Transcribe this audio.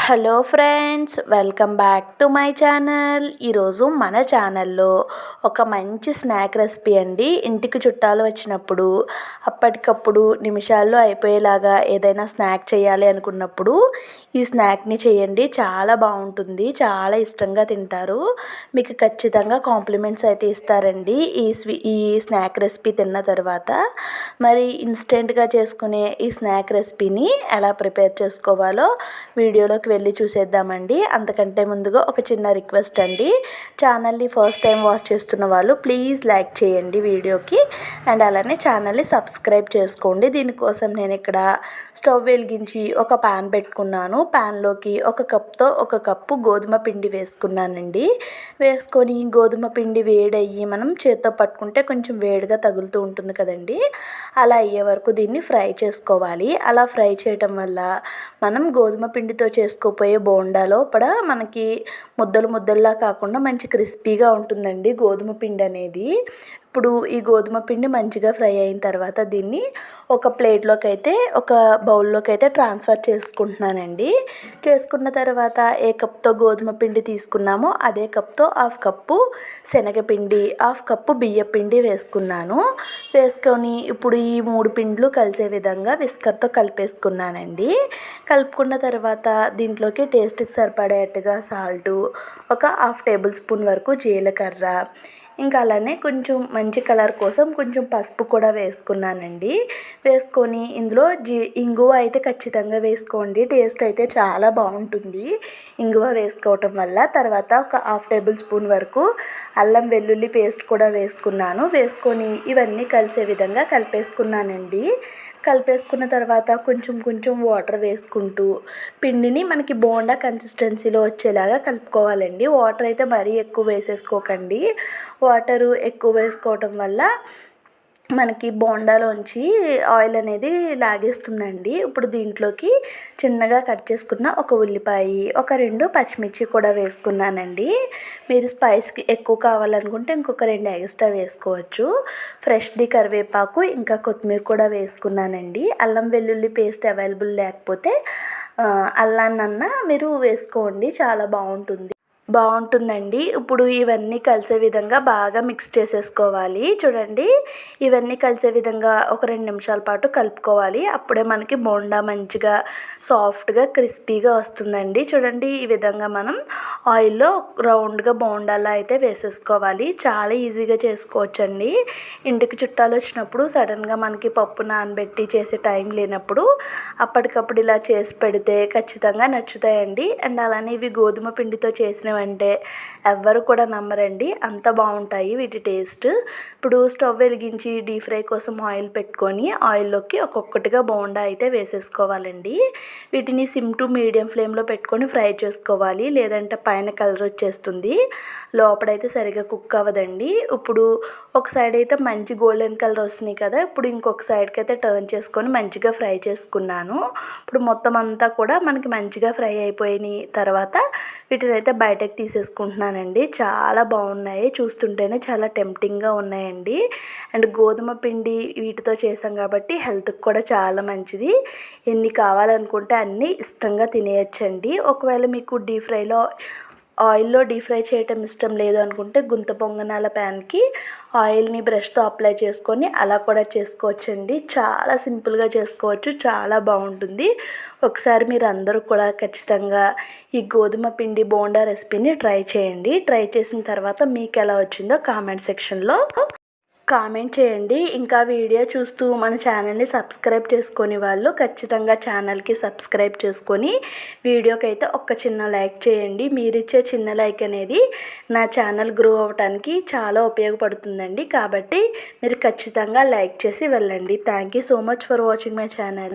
Hello friends, welcome back to my channel. ఈరోజు మన ఛానల్లో ఒక మంచి స్నాక్ రెసిపీ అండి. ఇంటికి చుట్టాలు వచ్చినప్పుడు అప్పటికప్పుడు నిమిషాల్లో అయిపోయేలాగా ఏదైనా స్నాక్ చేయాలి అనుకున్నప్పుడు ఈ స్నాక్ని చేయండి. చాలా బాగుంటుంది, చాలా ఇష్టంగా తింటారు. మీకు ఖచ్చితంగా కాంప్లిమెంట్స్ అయితే ఇస్తారండి ఈ స్నాక్ రెసిపీ తిన్న తర్వాత. మరి ఇన్స్టెంట్గా చేసుకునే ఈ స్నాక్ రెసిపీని ఎలా ప్రిపేర్ చేసుకోవాలో వీడియోలోకి వెళ్ళి చూసేద్దామండి. అంతకంటే ముందుగా ఒక చిన్న రిక్వెస్ట్ అండి, ఛానల్ని ఫస్ట్ టైం వాచ్ చేస్తున్న వాళ్ళు ప్లీజ్ లైక్ చేయండి వీడియోకి, అండ్ అలానే ఛానల్ని సబ్స్క్రైబ్ చేసుకోండి. దీనికోసం నేను ఇక్కడ స్టవ్ వెలిగించి ఒక ప్యాన్ పెట్టుకున్నాను. ప్యాన్లోకి ఒక కప్పు గోధుమ పిండి వేసుకున్నానండి. వేసుకొని గోధుమ పిండి వేడయ్యి మనం చేత్తో పట్టుకుంటే కొంచెం వేడిగా తగులుతూ ఉంటుంది కదండి, అలా అయ్యే వరకు దీన్ని ఫ్రై చేసుకోవాలి. అలా ఫ్రై చేయటం వల్ల మనం గోధుమ పిండితో చేసుకోపోయే బోండా లోపల మనకి ముద్దలు ముద్దల్లా కాకుండా మంచి క్రిస్పీగా ఉంటుందండి గోధుమ పిండి అనేది. ఇప్పుడు ఈ గోధుమ పిండి మంచిగా ఫ్రై అయిన తర్వాత దీన్ని ఒక ప్లేట్లోకి అయితే ఒక బౌల్లోకి అయితే ట్రాన్స్ఫర్ చేసుకుంటున్నానండి. చేసుకున్న తర్వాత ఏ కప్తో గోధుమ పిండి తీసుకున్నామో అదే కప్తో హాఫ్ కప్పు శనగపిండి, హాఫ్ కప్పు బియ్య పిండి వేసుకున్నాను. వేసుకొని ఇప్పుడు ఈ మూడు పిండ్లు కలిసే విధంగా విస్కర్తో కలిపేసుకున్నానండి. కలుపుకున్న తర్వాత దీంట్లోకి టేస్ట్కి సరిపడేట్టుగా సాల్టు, ఒక హాఫ్ టేబుల్ స్పూన్ వరకు జీలకర్ర, ఇంకా అలానే కొంచెం మంచి కలర్ కోసం కొంచెం పసుపు కూడా వేసుకున్నానండి. వేసుకొని ఇందులో ఇంగువ అయితే ఖచ్చితంగా వేసుకోండి, టేస్ట్ అయితే చాలా బాగుంటుంది ఇంగువ వేసుకోవటం వల్ల. తర్వాత ఒక హాఫ్ టేబుల్ స్పూన్ వరకు అల్లం వెల్లుల్లి పేస్ట్ కూడా వేసుకున్నాను. వేసుకొని ఇవన్నీ కలిసే విధంగా కలిపేసుకున్నానండి. కలిపేసుకున్న తర్వాత కొంచెం కొంచెం వాటర్ వేసుకుంటూ పిండిని మనకి బోండా కన్సిస్టెన్సీలో వచ్చేలాగా కలుపుకోవాలండి. వాటర్ అయితే మరీ ఎక్కువ వేసేసుకోకండి. వాటరు ఎక్కువ వేసుకోవటం వల్ల మనకి బోండాలోంచి ఆయిల్ అనేది లాగేస్తుందండి. ఇప్పుడు దీంట్లోకి చిన్నగా కట్ చేసుకున్న ఒక ఉల్లిపాయ, ఒక 2 పచ్చిమిర్చి కూడా వేసుకున్నానండి. మీరు స్పైస్కి ఎక్కువ కావాలనుకుంటే ఇంకొక 2 ఎక్స్ట్రా వేసుకోవచ్చు. ఫ్రెష్ది కరివేపాకు ఇంకా కొత్తిమీర కూడా వేసుకున్నానండి. అల్లం వెల్లుల్లి పేస్ట్ అవైలబుల్ లేకపోతే అల్లాన్నన్నా మీరు వేసుకోండి, చాలా బాగుంటుందండి. ఇప్పుడు ఇవన్నీ కలిసే విధంగా బాగా మిక్స్ చేసేసుకోవాలి. చూడండి, ఇవన్నీ కలిసే విధంగా ఒక 2 నిమిషాల పాటు కలుపుకోవాలి. అప్పుడే మనకి బోండా మంచిగా సాఫ్ట్గా క్రిస్పీగా వస్తుందండి. చూడండి, ఈ విధంగా మనం ఆయిల్లో రౌండ్గా బోండాలా అయితే వేసేసుకోవాలి. చాలా ఈజీగా చేసుకోవచ్చండి. ఇంటికి చుట్టాలు వచ్చినప్పుడు సడన్గా మనకి పప్పు నానబెట్టి చేసే టైం లేనప్పుడు అప్పటికప్పుడు ఇలా చేసి పెడితే ఖచ్చితంగా నచ్చుతాయండి. అండ్ అలానే ఇవి గోధుమ పిండితో చేసినవంటే ఎవ్వరు కూడా నమ్మరండి, అంత బాగుంటాయి వీటి టేస్ట్. ఇప్పుడు స్టవ్ వెలిగించి డీప్ ఫ్రై కోసం ఆయిల్ పెట్టుకొని ఆయిల్లోకి ఒక్కొక్కటిగా బోండా అయితే వేసేసుకోవాలండి. వీటిని సిమ్ టు మీడియం ఫ్లేమ్లో పెట్టుకొని ఫ్రై చేసుకోవాలి, లేదంటే పైన కలర్ వచ్చేస్తుంది, లోపలైతే సరిగా కుక్ అవ్వదండి. ఇప్పుడు ఒక సైడ్ అయితే మంచి గోల్డెన్ కలర్ వస్తున్నాయి కదా, ఇప్పుడు ఇంకొక సైడ్కి అయితే టర్న్ చేసుకొని మంచిగా ఫ్రై చేసుకున్నాను. ఇప్పుడు మొత్తం అంతా కూడా మనకి మంచిగా ఫ్రై అయిపోయిన తర్వాత వీటిని అయితే బయటకు తీసేసుకుంటున్నానండి. చాలా బాగున్నాయి, చూస్తుంటేనే చాలా టెంప్టింగ్గా ఉన్నాయండి. అండ్ గోధుమ పిండి వీటితో చేసాం కాబట్టి హెల్త్కి కూడా చాలా మంచిది. ఎన్ని కావాలనుకుంటే అన్నీ ఇష్టంగా తినేయచ్చండి. ఒకవేళ మీకు ఆయిల్లో డీప్ ఫ్రై చేయటం ఇష్టం లేదు అనుకుంటే గుంత పొంగనాల ప్యాన్కి ఆయిల్ని బ్రష్తో అప్లై చేసుకొని అలా కూడా చేసుకోవచ్చండి. చాలా సింపుల్గా చేసుకోవచ్చు, చాలా బాగుంటుంది. ఒకసారి మీరు అందరూ కూడా ఖచ్చితంగా ఈ గోధుమ పిండి బోండా రెసిపీని ట్రై చేయండి. ట్రై చేసిన తర్వాత మీకు ఎలా వచ్చిందో కామెంట్ సెక్షన్లో కామెంట్ చేయండి. ఇంకా వీడియో చూస్తూ మన ఛానల్ని సబ్స్క్రైబ్ చేసుకొని వాళ్ళు ఖచ్చితంగా ఛానల్కి సబ్స్క్రైబ్ చేసుకొని వీడియోకి అయితే ఒక చిన్న లైక్ చేయండి. మీరిచ్చే చిన్న లైక్ అనేది నా ఛానల్ గ్రో అవ్వడానికి చాలా ఉపయోగపడుతుందండి. కాబట్టి మీరు ఖచ్చితంగా లైక్ చేసి వెళ్ళండి. Thank you so much for watching my channel.